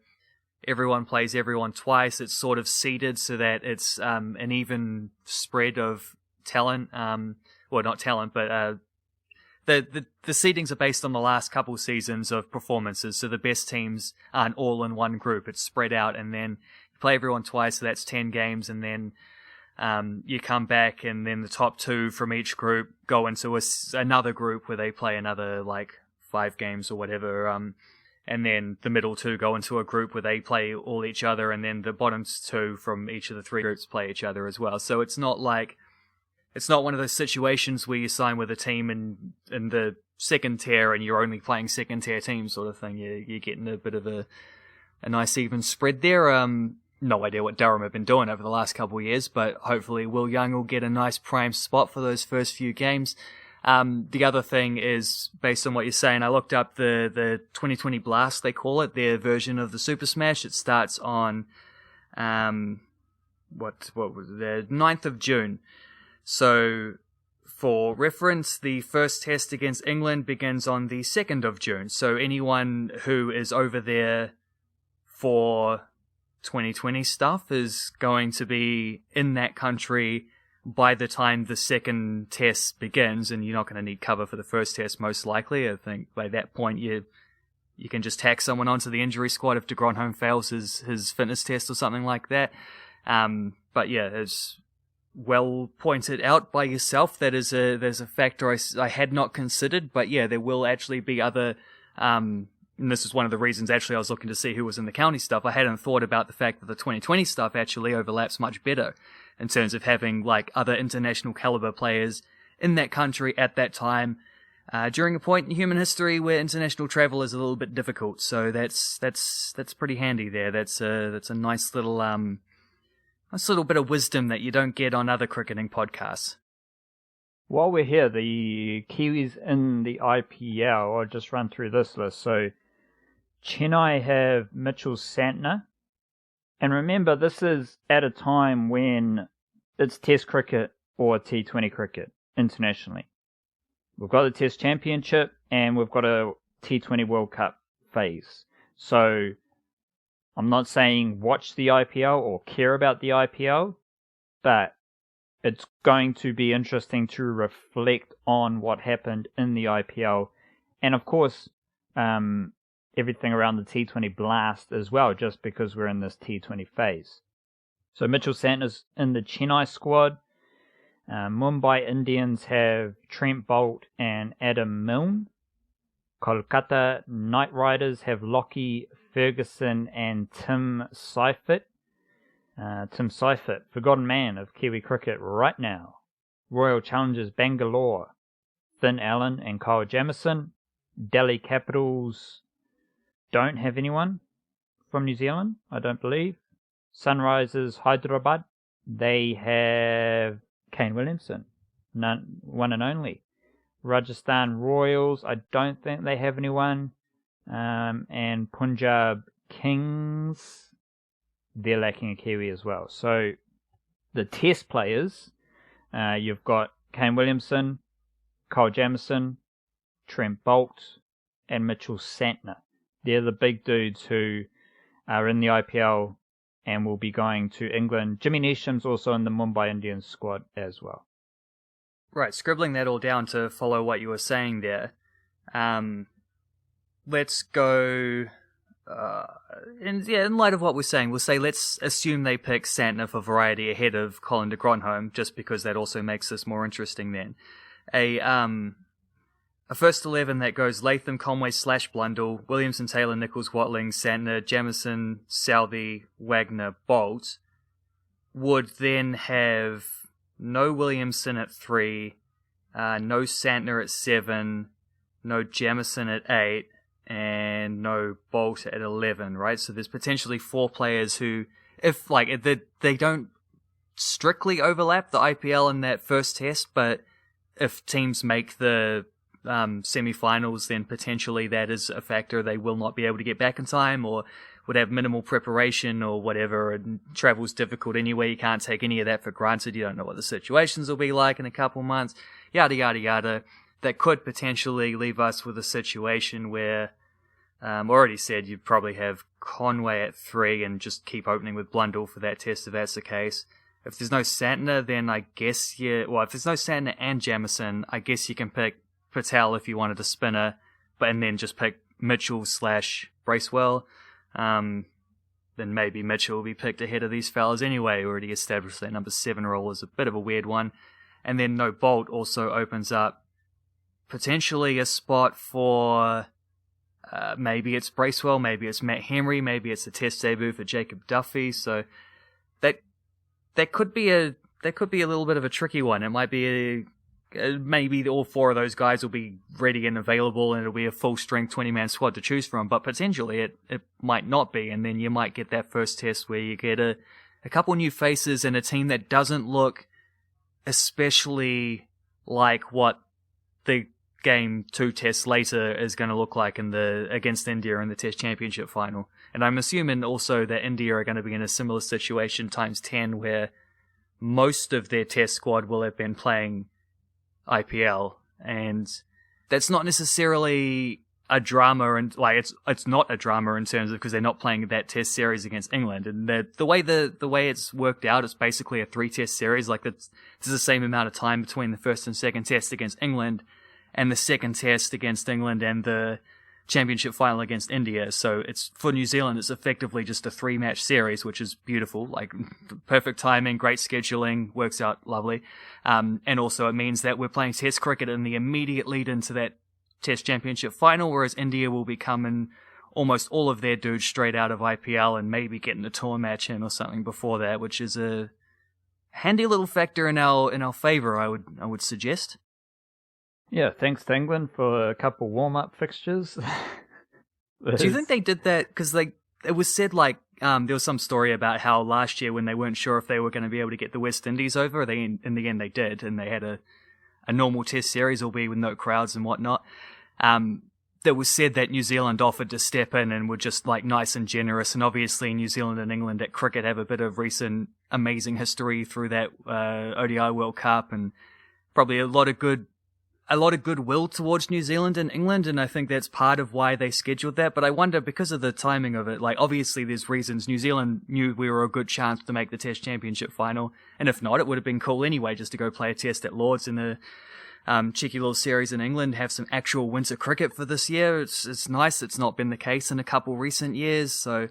everyone plays everyone twice. It's sort of seeded so that it's an even spread of talent. Well, not talent, but the seedings are based on the last couple seasons of performances. So the best teams aren't all in one group. It's spread out, and then you play everyone twice, so that's 10 games, and then you come back, and then the top 2 from each group go into another group where they play another, like, 5 games or whatever. And then the middle 2 go into a group where they play all each other, and then the bottom 2 from each of the 3 groups play each other as well. So it's not one of those situations where you sign with a team in the second tier and you're only playing second tier teams sort of thing. You're getting a bit of a nice even spread there. No idea what Durham have been doing over the last couple of years, but hopefully Will Young will get a nice prime spot for those first few games. The other thing is, based on what you're saying, I looked up the 2020 Blast, they call it, their version of the Super Smash. It starts on, what was it, the 9th of June. So, for reference, the first test against England begins on the 2nd of June. So anyone who is over there for 2020 stuff is going to be in that country by the time the second test begins, and you're not going to need cover for the first test, most likely. I think by that point you can just tack someone onto the injury squad if de Grandhomme fails his fitness test or something like that. But yeah, it's well pointed out by yourself. There's a factor I had not considered, but yeah, there will actually be other, and this is one of the reasons actually I was looking to see who was in the county stuff. I hadn't thought about the fact that the 2020 stuff actually overlaps much better in terms of having, like, other international caliber players in that country at that time, during a point in human history where international travel is a little bit difficult. So that's pretty handy there. That's a nice little bit of wisdom that you don't get on other cricketing podcasts. While we're here, the Kiwis in the IPL, I'll just run through this list. So Chennai have Mitchell Santner. And remember, this is at a time when it's Test cricket or T20 cricket internationally. We've got the Test Championship and we've got a T20 World Cup phase. So I'm not saying watch the IPL or care about the IPL, but it's going to be interesting to reflect on what happened in the IPL. And of course, everything around the T20 Blast as well, just because we're in this T20 phase. So Mitchell Santner's in the Chennai squad. Mumbai Indians have Trent Boult and Adam Milne. Kolkata Knight Riders have Lockie Ferguson and Tim Seifert. Tim Seifert, forgotten man of Kiwi cricket right now. Royal Challengers Bangalore, Finn Allen and Kyle Jamieson. Delhi Capitals don't have anyone from New Zealand, I don't believe. Sunrisers Hyderabad, they have Kane Williamson, one and only. Rajasthan Royals, I don't think they have anyone. And Punjab Kings, they're lacking a Kiwi as well. So the Test players, you've got Kane Williamson, Kyle Jamieson, Trent Boult, and Mitchell Santner. They're the big dudes who are in the IPL and will be going to England. Jimmy Neesham's also in the Mumbai Indians squad as well. Right, scribbling that all down to follow what you were saying there. Let's go... in light of what we're saying, we'll say let's assume they pick Santner for variety ahead of Colin de Grandhomme, just because that also makes this more interesting then. A first 11 that goes Latham, Conway, Blundell, Williamson, Taylor, Nichols, Watling, Santner, Jamieson, Southey, Wagner, Boult, would then have no Williamson at 3, no Santner at 7, no Jamieson at 8, and no Boult at 11, right? So there's potentially 4 players who, if they don't strictly overlap the IPL in that first test, but if teams make the semi-finals, then potentially that is a factor. They will not be able to get back in time, or would have minimal preparation or whatever, and travel's difficult anyway. You can't take any of that for granted. You don't know what the situations will be like in a couple months, yada, yada, yada. That could potentially leave us with a situation where, already said, you'd probably have Conway at 3 and just keep opening with Blundell for that test if that's the case. If there's no Santner, then I guess if there's no Santner and Jamieson, I guess you can pick Patel if you wanted a spinner, and then just pick Mitchell/Bracewell. Then maybe Mitchell will be picked ahead of these fellas anyway. Already established that number 7 role is a bit of a weird one. And then no Boult also opens up potentially a spot for maybe it's Bracewell, maybe it's Matt Henry, maybe it's a test debut for Jacob Duffy. So that could be a little bit of a tricky one. It might be maybe all 4 of those guys will be ready and available, and it'll be a full-strength 20-man squad to choose from, but potentially it might not be, and then you might get that first test where you get a couple new faces and a team that doesn't look especially like what the game 2 tests later is going to look like against India in the Test Championship final. And I'm assuming also that India are going to be in a similar situation times 10, where most of their test squad will have been playing IPL, and that's not necessarily a drama, and it's not a drama in terms of because they're not playing that test series against England, and the way it's worked out, it's basically a 3-test series. There's the same amount of time between the first and second test against England and the second test against England and the championship final against India. So it's for New Zealand, it's effectively just a 3-match series, which is beautiful. Perfect timing, great scheduling, works out lovely. And also it means that we're playing Test cricket in the immediate lead into that Test championship final, whereas India will be coming almost all of their dudes straight out of IPL and maybe getting a tour match in or something before that, which is a handy little factor in our favour, I would suggest. Yeah, thanks to England for a couple warm-up fixtures. Do you think they did that? Because it was said there was some story about how last year when they weren't sure if they were going to be able to get the West Indies over, in the end they did, and they had a normal test series, albeit with no crowds and whatnot. That was said that New Zealand offered to step in and were just nice and generous, and obviously New Zealand and England at cricket have a bit of recent amazing history through that ODI World Cup, and probably a lot of goodwill towards New Zealand and England, and I think that's part of why they scheduled that. But I wonder, because of the timing of it, obviously there's reasons. New Zealand knew we were a good chance to make the Test Championship final, and if not, it would have been cool anyway just to go play a test at Lord's in a cheeky little series in England, have some actual winter cricket for this year. It's nice. It's not been the case in a couple recent years, so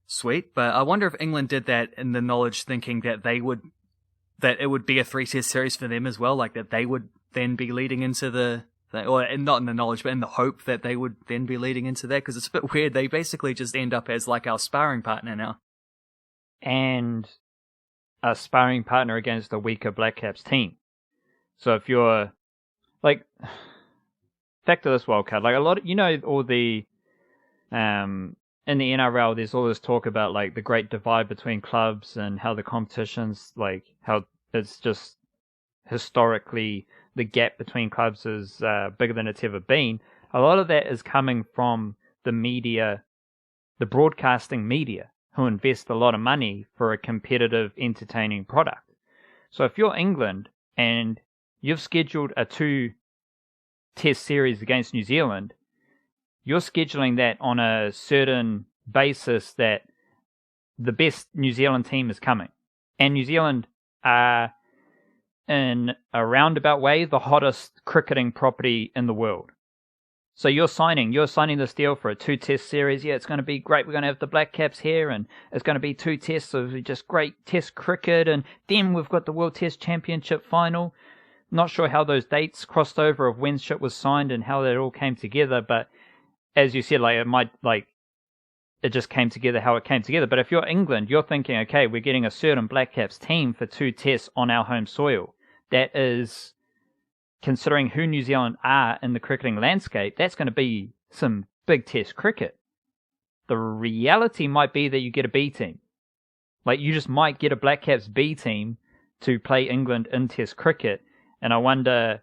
sweet. But I wonder if England did that in the knowledge, thinking that it would be a 3-test series for them as well, that they would then be leading into or not in the knowledge, but in the hope that they would then be leading into that, because it's a bit weird. They basically just end up as our sparring partner now. And a sparring partner against a weaker Blackcaps team. So if you're, back to this World Cup, a lot of, all the in the NRL, there's all this talk about like the great divide between clubs and how the competition's like how it's just historically the gap between clubs is bigger than it's ever been. A lot of that is coming from the media, the broadcasting media, who invest a lot of money for a competitive, entertaining product. So if you're England and you've scheduled a 2-test series against New Zealand, you're scheduling that on a certain basis that the best New Zealand team is coming. And New Zealand are, in a roundabout way, the hottest cricketing property in the world. So you're signing this deal for a 2-test series. Yeah, it's going to be great. We're going to have the Blackcaps here, and it's going to be 2 tests of just great test cricket. And then we've got the World Test Championship final. Not sure how those dates crossed over of when shit was signed and how that all came together, but as you said, it just came together how it came together. But if you're England, you're thinking, okay, we're getting a certain Blackcaps team for 2 tests on our home soil. That is, considering who New Zealand are in the cricketing landscape, that's going to be some big test cricket. The reality might be that you get a B team. Like, you just might get a Blackcaps B team to play England in test cricket. And I wonder,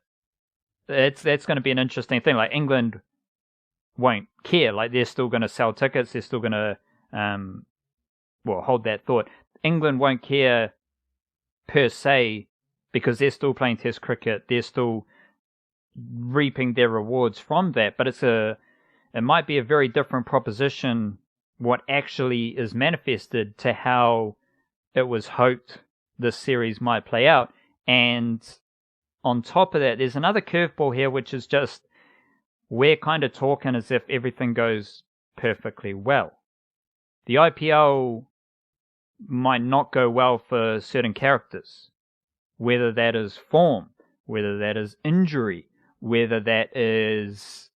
that's going to be an interesting thing. Like, England won't care. Like, they're still going to sell tickets. They're still going to, hold that thought. England won't care per se because they're still playing test cricket. They're still reaping their rewards from that. But it might be a very different proposition what actually is manifested to how it was hoped this series might play out. And on top of that, there's another curveball here, which is just, we're kind of talking as if everything goes perfectly well. The IPL might not go well for certain characters, whether that is form, whether that is injury, whether that is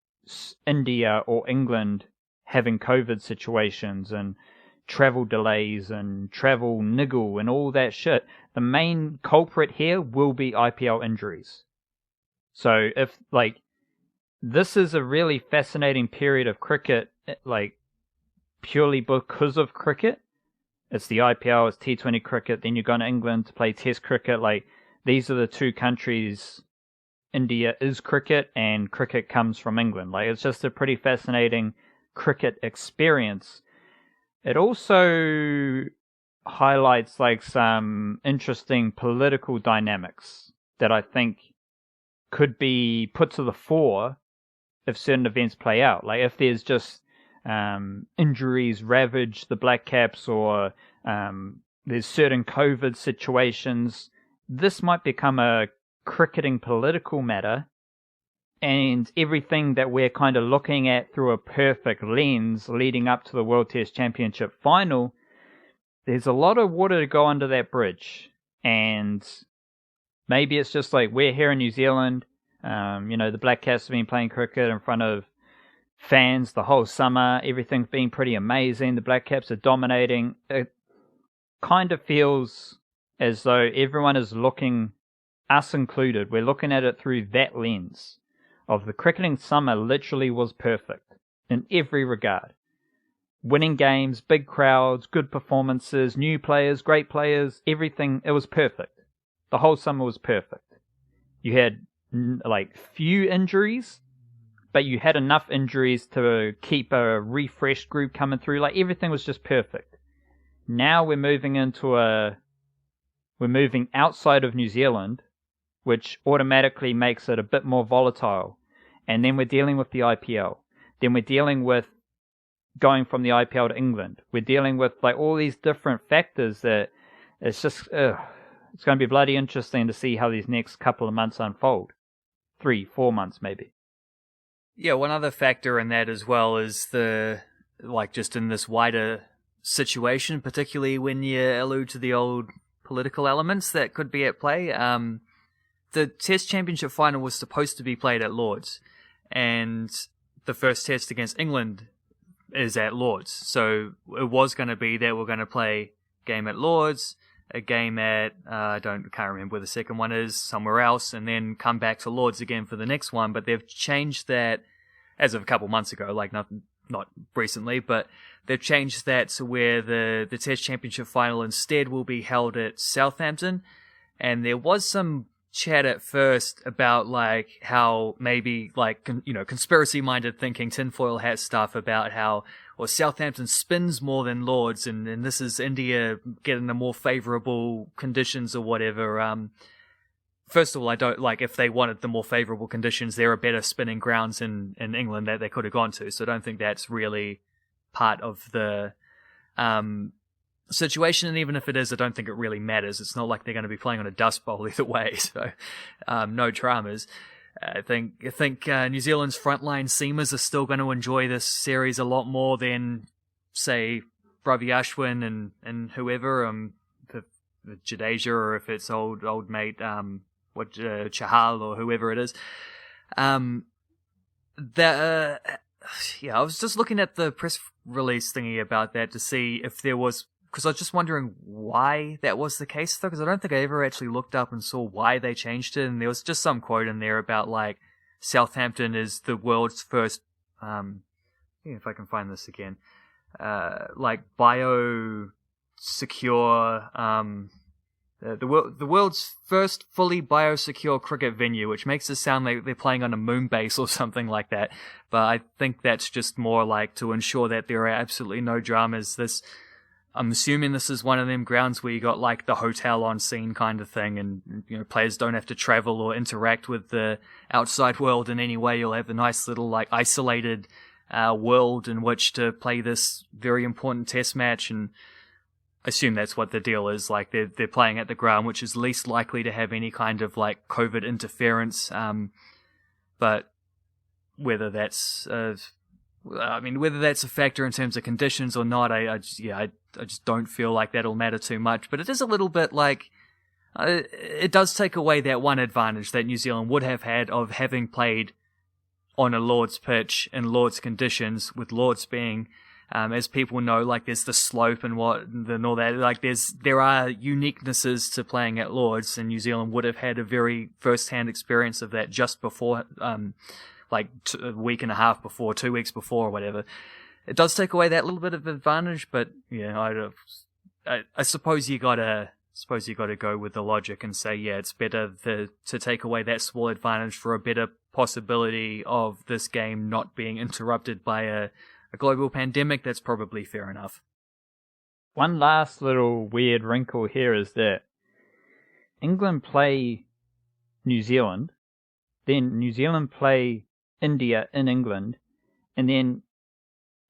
India or England having COVID situations and travel delays and travel niggle and all that shit. The main culprit here will be IPL injuries. So if, this is a really fascinating period of cricket, purely because of cricket. It's the IPL, it's T20 cricket, then you're going to England to play Test cricket. These are the 2 countries. India is cricket, and cricket comes from England. It's just a pretty fascinating cricket experience. It also highlights, some interesting political dynamics that I think could be put to the fore if certain events play out. If there's just injuries ravage the Blackcaps, or there's certain COVID situations, this might become a cricketing political matter, and everything that we're kind of looking at through a perfect lens leading up to the World Test Championship final, there's a lot of water to go under that bridge. And maybe it's just we're here in New Zealand. The Blackcaps have been playing cricket in front of fans the whole summer. Everything's been pretty amazing. The Blackcaps are dominating. It kind of feels as though everyone is looking, us included, we're looking at it through that lens of the cricketing summer literally was perfect in every regard. Winning games, big crowds, good performances, new players, great players, everything, it was perfect. The whole summer was perfect. You had few injuries, but you had enough injuries to keep a refreshed group coming through. Everything was just perfect. Now we're moving outside of New Zealand, which automatically makes it a bit more volatile. And then we're dealing with the IPL. Then we're dealing with going from the IPL to England. We're dealing with all these different factors that it's just, it's going to be bloody interesting to see how these next couple of months unfold. 3-4 months maybe. Yeah, one other factor in that as well is just in this wider situation, particularly when you allude to the old political elements that could be at play. The Test Championship final was supposed to be played at Lord's, and the first test against England is at Lord's. So it was going to be that we're going to play a game at Lord's, a game at, can't remember where the second one is, somewhere else, and then come back to Lord's again for the next one. But they've changed that as of a couple months ago, not recently, but they've changed that to where the Test Championship final instead will be held at Southampton. And there was some chat at first about like how maybe like conspiracy-minded thinking, tinfoil hat stuff about how Southampton spins more than Lords, and this is India getting the more favourable conditions or whatever. First of all, I don't like if they wanted the more favourable conditions, there are better spinning grounds in England that they could have gone to. So I don't think that's really part of the situation. And even if it is, I don't think it really matters. It's not like they're going to be playing on a dust bowl either way. So no dramas. I think New Zealand's frontline seamers are still going to enjoy this series a lot more than, say, Ravi Ashwin and whoever, the Jadeja, or if it's old mate Chahal or whoever it is. I was just looking at the press release thingy about that to see if there was, because I was just wondering why that was the case, though, because I don't think I ever actually looked up and saw why they changed it, and there was just some quote in there about, like, Southampton is the world's first, if I can find this again, biosecure, the world's first fully biosecure cricket venue, which makes it sound like they're playing on a moon base or something like that. But I think that's just more like to ensure that there are absolutely no dramas. I'm assuming this is one of them grounds where you got like the hotel on scene kind of thing, and players don't have to travel or interact with the outside world in any way. You'll have a nice little like isolated world in which to play this very important test match, and I assume that's what the deal is. Like they're playing at the ground, which is least likely to have any kind of like COVID interference. But whether that's whether that's a factor in terms of conditions or not, I just don't feel like that'll matter too much. But it is a little bit like it does take away that one advantage that New Zealand would have had of having played on a Lord's pitch in Lord's conditions, with Lord's being, as people know, like there's the slope and all that. Like there are uniquenesses to playing at Lord's, and New Zealand would have had a very first-hand experience of that just before, like a week and a half before, 2 weeks before, or whatever. It does take away that little bit of advantage, but yeah, I suppose you gotta go with the logic and say, yeah, it's better to take away that small advantage for a better possibility of this game not being interrupted by a global pandemic. That's probably fair enough. One last little weird wrinkle here is that England play New Zealand, then New Zealand play India in England, and then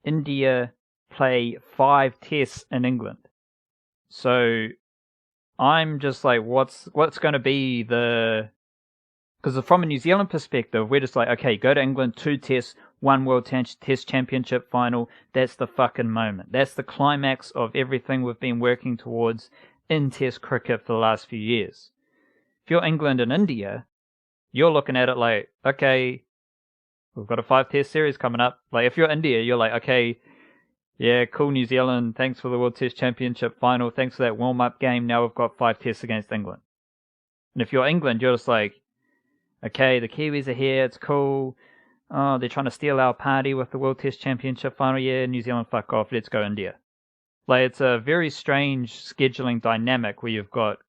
India play 5 tests in England. So I'm just like, what's going to be because from a New Zealand perspective, we're just like, okay, go to England, 2 tests, 1 World Test Championship final. That's the fucking moment. That's the climax of everything we've been working towards in Test cricket for the last few years. If you're England and India, you're looking at it like, okay, we've got a 5 test series coming up. Like, if you're India, you're like, okay, yeah, cool, New Zealand, thanks for the World Test Championship final, thanks for that warm-up game, now we've got 5 tests against England. And if you're England, you're just like, okay, the Kiwis are here, it's cool. Oh, they're trying to steal our party with the World Test Championship final. Yeah, New Zealand, fuck off, let's go India. Like, it's a very strange scheduling dynamic where you've got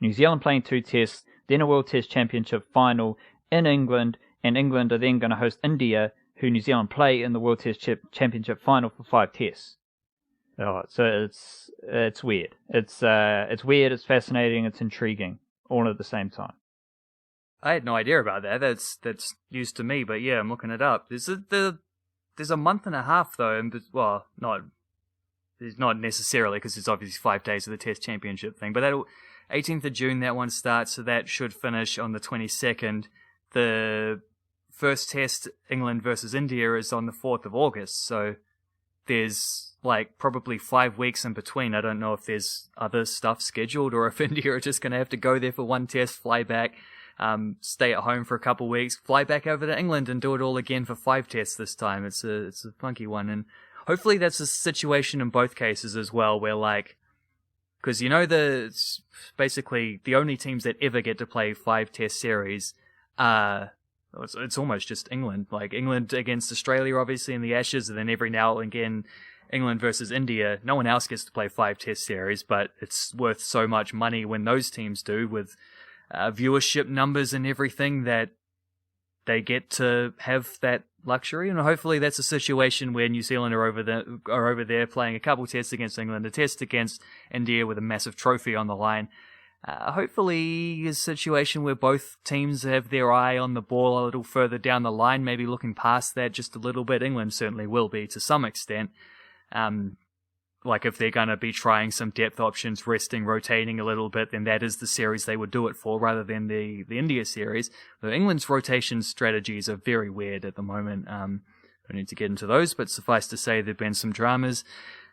New Zealand playing 2 tests, then a World Test Championship final in England, and England are then going to host India, who New Zealand play in the World Test Championship final for 5 tests. Oh, so it's weird. It's weird, it's fascinating, it's intriguing, all at the same time. I had no idea about that. That's news to me, but yeah, I'm looking it up. There's a month and a half though, and not necessarily, because it's obviously 5 days of the Test Championship thing. But that 18th of June that one starts, so that should finish on the 22nd. The first test, England versus India, is on the 4th of August. So there's like probably 5 weeks in between. I don't know if there's other stuff scheduled or if India are just going to have to go there for 1 test, fly back, stay at home for a couple of weeks, fly back over to England and do it all again for 5 tests this time. It's a funky one, and hopefully that's a situation in both cases as well, where like, because basically the only teams that ever get to play 5 test series are it's almost just England. Like England against Australia, obviously, in the Ashes, and then every now and again, England versus India. No one else gets to play 5 Test series, but it's worth so much money when those teams do, with viewership numbers and everything, that they get to have that luxury. And hopefully that's a situation where New Zealand are over there playing a couple tests against England, a test against India with a massive trophy on the line. Hopefully a situation where both teams have their eye on the ball a little further down the line, maybe looking past that just a little bit. England certainly will be to some extent. Like if they're going to be trying some depth options, resting, rotating a little bit, then that is the series they would do it for rather than the India series. Though England's rotation strategies are very weird at the moment. Don't need to get into those, but suffice to say there have been some dramas,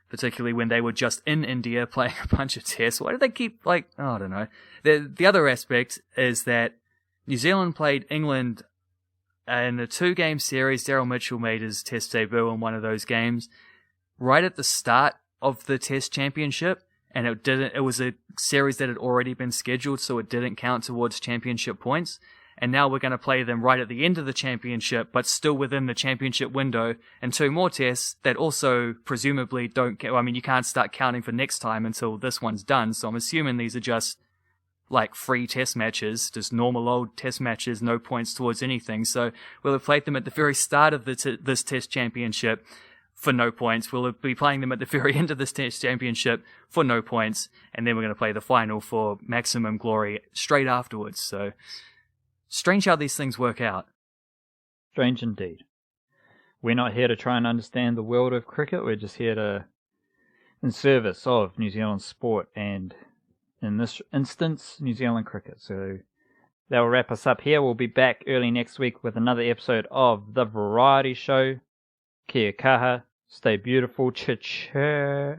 particularly when they were just in India playing a bunch of tests. Why do they keep, I don't know. The other aspect is that New Zealand played England in the 2-game series. Daryl Mitchell made his test debut in one of those games right at the start of the Test Championship, and it was a series that had already been scheduled, so it didn't count towards championship points. And now we're going to play them right at the end of the championship, but still within the championship window, and 2 more tests that also presumably don't count. I mean, you can't start counting for next time until this one's done, so I'm assuming these are just free test matches, just normal old test matches, no points towards anything. So we'll have played them at the very start of this Test Championship for no points. We'll be playing them at the very end of this Test Championship for no points, and then we're going to play the final for maximum glory straight afterwards. So, strange how these things work out. Strange indeed. We're not here to try and understand the world of cricket. We're just here in service of New Zealand sport, and in this instance, New Zealand cricket. So that will wrap us up here. We'll be back early next week with another episode of The Variety Show. Kia kaha. Stay beautiful. Cha-cha.